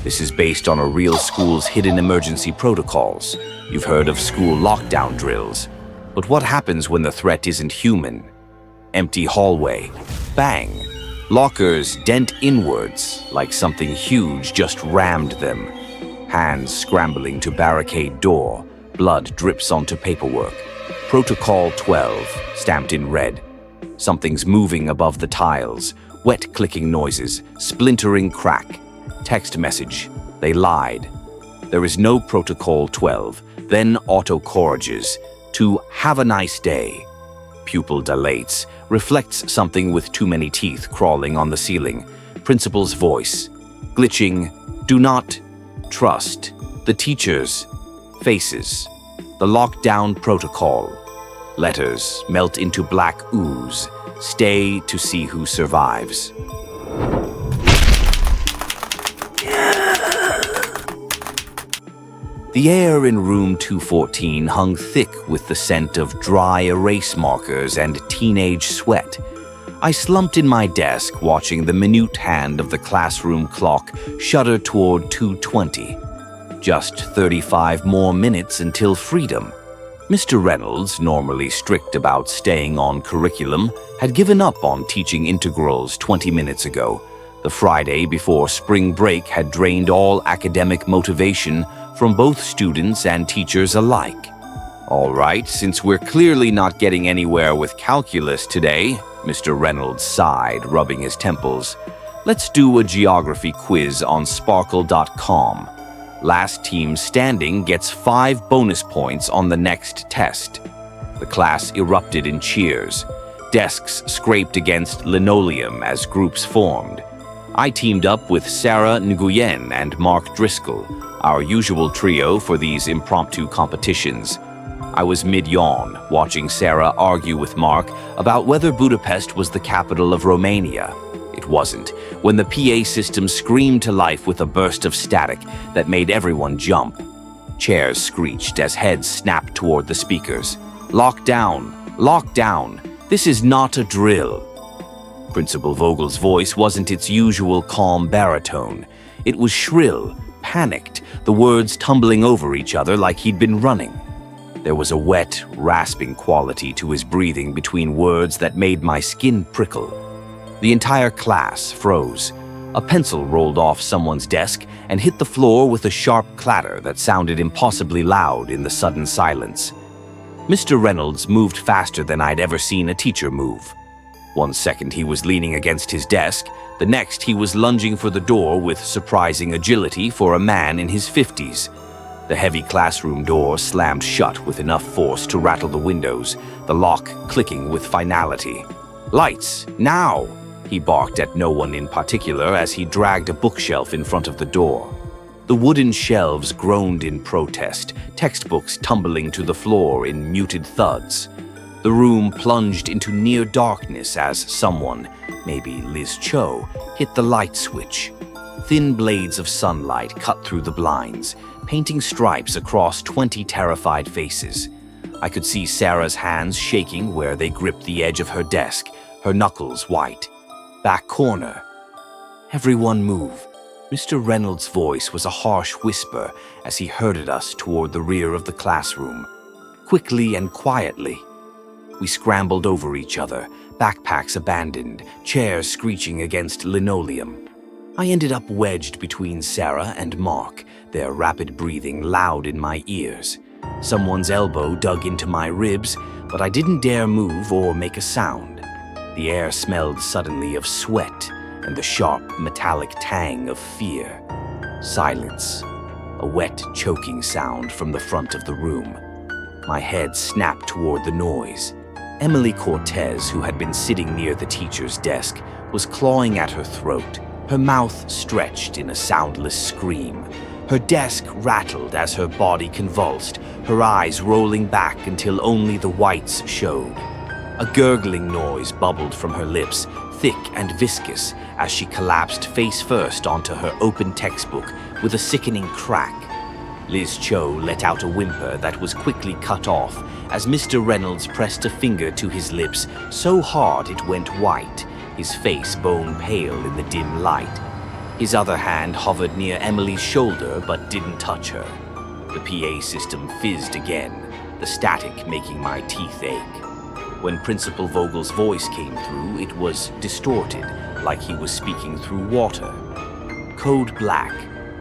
This is based on a real school's hidden emergency protocols. You've heard of school lockdown drills. But what happens when the threat isn't human? Empty hallway. Bang. Lockers dent inwards, like something huge just rammed them. Hands scrambling to barricade door. Blood drips onto paperwork. Protocol 12, stamped in red. Something's moving above the tiles. Wet clicking noises, splintering crack. Text message. They lied. There is no Protocol 12, then autocorriges to have a nice day. Pupil dilates, reflects something with too many teeth crawling on the ceiling. Principal's voice. Glitching. Do not trust. The teachers. Faces. The lockdown protocol. Letters melt into black ooze. Stay to see who survives. The air in room 214 hung thick with the scent of dry erase markers and teenage sweat. I slumped in my desk, watching the minute hand of the classroom clock shudder toward 2:20. Just 35 more minutes until freedom. Mr. Reynolds, normally strict about staying on curriculum, had given up on teaching integrals 20 minutes ago. The Friday before spring break had drained all academic motivation from both students and teachers alike. All right, since we're clearly not getting anywhere with calculus today, Mr. Reynolds sighed, rubbing his temples. Let's do a geography quiz on Sparkle.com. Last team standing gets 5 bonus points on the next test. The class erupted in cheers. Desks scraped against linoleum as groups formed. I teamed up with Sarah Nguyen and Mark Driscoll, our usual trio for these impromptu competitions. I was mid-yawn, watching Sarah argue with Mark about whether Budapest was the capital of Romania. It wasn't, when the PA system screamed to life with a burst of static that made everyone jump. Chairs screeched as heads snapped toward the speakers. Lock down! Lock down! This is not a drill! Principal Vogel's voice wasn't its usual calm baritone. It was shrill, panicked, the words tumbling over each other like he'd been running. There was a wet, rasping quality to his breathing between words that made my skin prickle. The entire class froze. A pencil rolled off someone's desk and hit the floor with a sharp clatter that sounded impossibly loud in the sudden silence. Mr. Reynolds moved faster than I'd ever seen a teacher move. One second he was leaning against his desk, the next he was lunging for the door with surprising agility for a man in his 50s. The heavy classroom door slammed shut with enough force to rattle the windows, the lock clicking with finality. "Lights, now!" he barked at no one in particular as he dragged a bookshelf in front of the door. The wooden shelves groaned in protest, textbooks tumbling to the floor in muted thuds. The room plunged into near darkness as someone, maybe Liz Cho, hit the light switch. Thin blades of sunlight cut through the blinds, painting stripes across 20 terrified faces. I could see Sarah's hands shaking where they gripped the edge of her desk, her knuckles white. Back corner. "Everyone move." Mr. Reynolds' voice was a harsh whisper as he herded us toward the rear of the classroom. Quickly and quietly. We scrambled over each other, backpacks abandoned, chairs screeching against linoleum. I ended up wedged between Sarah and Mark, their rapid breathing loud in my ears. Someone's elbow dug into my ribs, but I didn't dare move or make a sound. The air smelled suddenly of sweat and the sharp, metallic tang of fear. Silence. A wet, choking sound from the front of the room. My head snapped toward the noise. Emily Cortez, who had been sitting near the teacher's desk, was clawing at her throat, her mouth stretched in a soundless scream. Her desk rattled as her body convulsed, her eyes rolling back until only the whites showed. A gurgling noise bubbled from her lips, thick and viscous, as she collapsed face first onto her open textbook with a sickening crack. Liz Cho let out a whimper that was quickly cut off as Mr. Reynolds pressed a finger to his lips so hard it went white, his face bone pale in the dim light. His other hand hovered near Emily's shoulder but didn't touch her. The PA system fizzed again, the static making my teeth ache. When Principal Vogel's voice came through, it was distorted, like he was speaking through water. Code Black,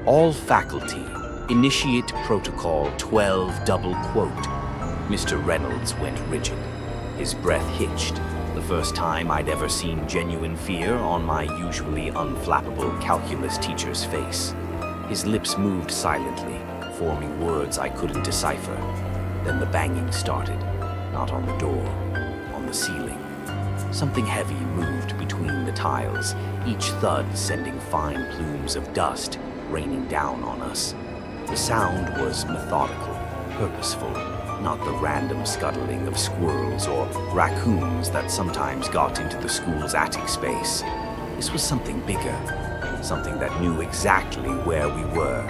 all faculty, initiate protocol 12 double quote. Mr. Reynolds went rigid. His breath hitched, the first time I'd ever seen genuine fear on my usually unflappable calculus teacher's face. His lips moved silently, forming words I couldn't decipher. Then the banging started, not on the door, on the ceiling. Something heavy moved between the tiles, each thud sending fine plumes of dust raining down on us. The sound was methodical, purposeful, not the random scuttling of squirrels or raccoons that sometimes got into the school's attic space. This was something bigger, something that knew exactly where we were.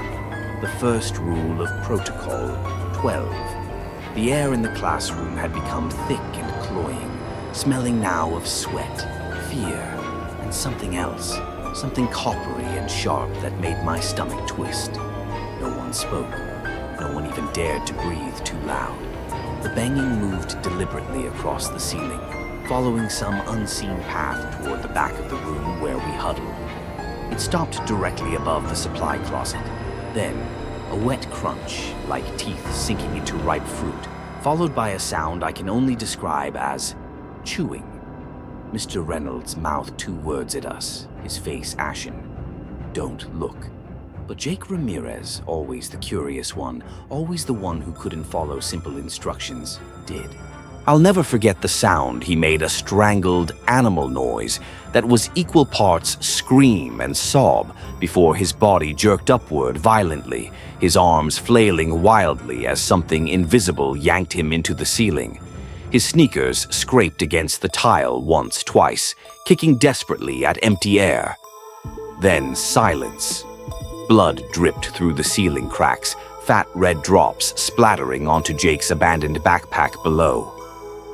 The first rule of Protocol 12. The air in the classroom had become thick and cloying, smelling now of sweat, fear, and something else, something coppery and sharp that made my stomach twist. No one spoke. No one even dared to breathe too loud. The banging moved deliberately across the ceiling, following some unseen path toward the back of the room where we huddled. It stopped directly above the supply closet. Then, a wet crunch, like teeth sinking into ripe fruit, followed by a sound I can only describe as chewing. Mr. Reynolds mouthed 2 words at us, his face ashen. Don't look. But Jake Ramirez, always the curious one, always the one who couldn't follow simple instructions, did. I'll never forget the sound. He made a strangled animal noise that was equal parts scream and sob before his body jerked upward violently, his arms flailing wildly as something invisible yanked him into the ceiling. His sneakers scraped against the tile once, twice, kicking desperately at empty air. Then silence. Blood dripped through the ceiling cracks, fat red drops splattering onto Jake's abandoned backpack below.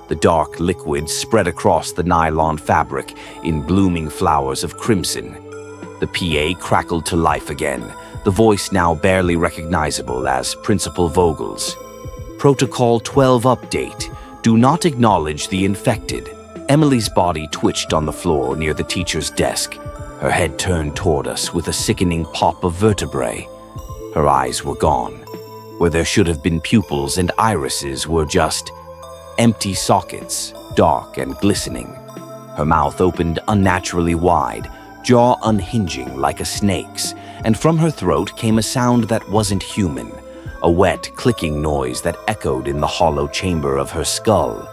The dark liquid spread across the nylon fabric in blooming flowers of crimson. The PA crackled to life again, the voice now barely recognizable as Principal Vogel's. Protocol 12 update. Do not acknowledge the infected. Emily's body twitched on the floor near the teacher's desk. Her head turned toward us with a sickening pop of vertebrae. Her eyes were gone. Where there should have been pupils and irises were just empty sockets, dark and glistening. Her mouth opened unnaturally wide, jaw unhinging like a snake's, and from her throat came a sound that wasn't human, a wet, clicking noise that echoed in the hollow chamber of her skull.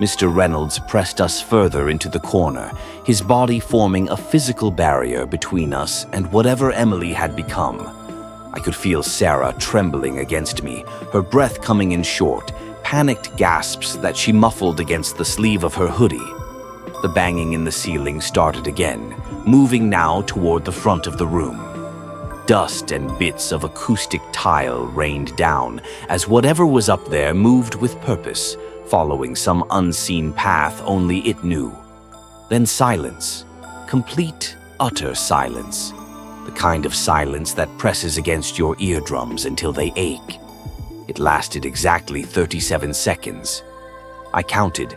Mr. Reynolds pressed us further into the corner, his body forming a physical barrier between us and whatever Emily had become. I could feel Sarah trembling against me, her breath coming in short, panicked gasps that she muffled against the sleeve of her hoodie. The banging in the ceiling started again, moving now toward the front of the room. Dust and bits of acoustic tile rained down as whatever was up there moved with purpose, following some unseen path only it knew. Then silence. Complete, utter silence. The kind of silence that presses against your eardrums until they ache. It lasted exactly 37 seconds. I counted.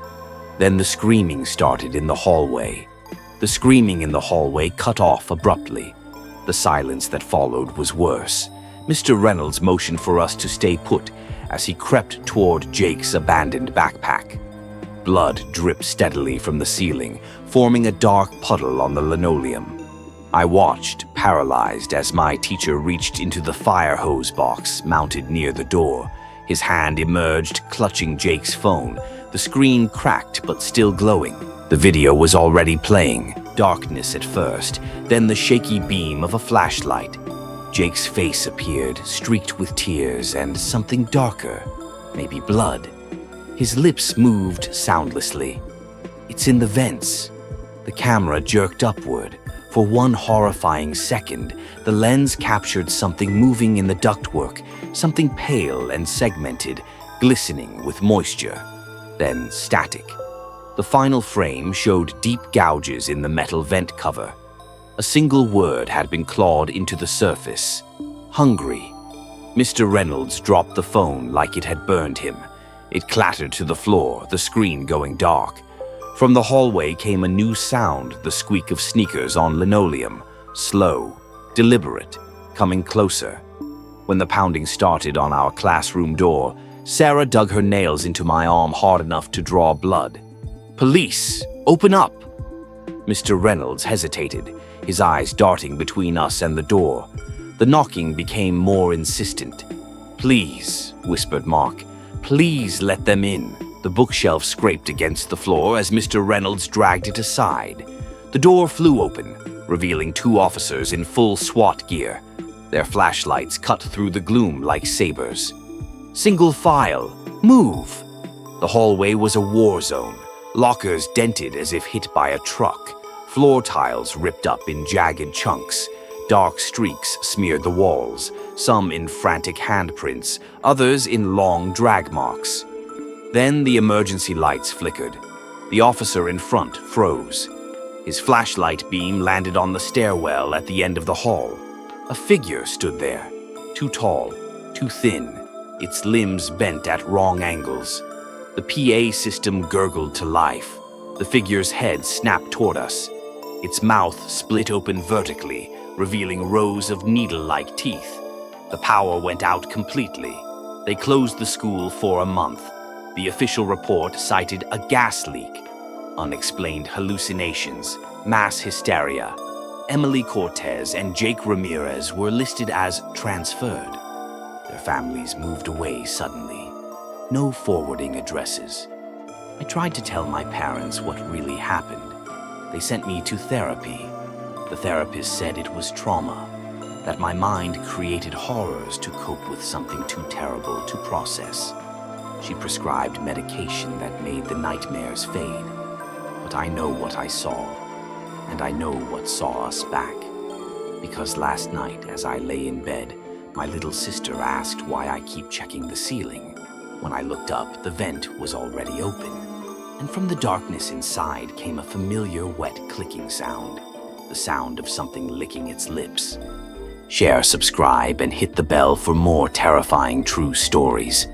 Then the screaming started in the hallway. The screaming in the hallway cut off abruptly. The silence that followed was worse. Mr. Reynolds motioned for us to stay put as he crept toward Jake's abandoned backpack. Blood dripped steadily from the ceiling, forming a dark puddle on the linoleum. I watched, paralyzed, as my teacher reached into the fire hose box mounted near the door. His hand emerged, clutching Jake's phone. The screen cracked but still glowing. The video was already playing. Darkness at first, then the shaky beam of a flashlight. Jake's face appeared, streaked with tears and something darker, maybe blood. His lips moved soundlessly. It's in the vents. The camera jerked upward. For one horrifying second, the lens captured something moving in the ductwork, something pale and segmented, glistening with moisture. Then static. The final frame showed deep gouges in the metal vent cover. A single word had been clawed into the surface. Hungry. Mr. Reynolds dropped the phone like it had burned him. It clattered to the floor, the screen going dark. From the hallway came a new sound, the squeak of sneakers on linoleum. Slow, deliberate, coming closer. When the pounding started on our classroom door, Sarah dug her nails into my arm hard enough to draw blood. "Police! Open up!" Mr. Reynolds hesitated, his eyes darting between us and the door. The knocking became more insistent. "Please," whispered Mark, "please let them in." The bookshelf scraped against the floor as Mr. Reynolds dragged it aside. The door flew open, revealing two officers in full SWAT gear. Their flashlights cut through the gloom like sabers. "Single file. Move!" The hallway was a war zone. Lockers dented as if hit by a truck. Floor tiles ripped up in jagged chunks. Dark streaks smeared the walls, some in frantic handprints, others in long drag marks. Then the emergency lights flickered. The officer in front froze. His flashlight beam landed on the stairwell at the end of the hall. A figure stood there, too tall, too thin, its limbs bent at wrong angles. The PA system gurgled to life. The figure's head snapped toward us. Its mouth split open vertically, revealing rows of needle-like teeth. The power went out completely. They closed the school for a month. The official report cited a gas leak, unexplained hallucinations, mass hysteria. Emily Cortez and Jake Ramirez were listed as transferred. Their families moved away suddenly. No forwarding addresses. I tried to tell my parents what really happened. They sent me to therapy. The therapist said it was trauma, that my mind created horrors to cope with something too terrible to process. She prescribed medication that made the nightmares fade. But I know what I saw, and I know what saw us back. Because last night, as I lay in bed, my little sister asked why I keep checking the ceiling. When I looked up, the vent was already open, and from the darkness inside came a familiar wet clicking sound, the sound of something licking its lips. Share, subscribe, and hit the bell for more terrifying true stories.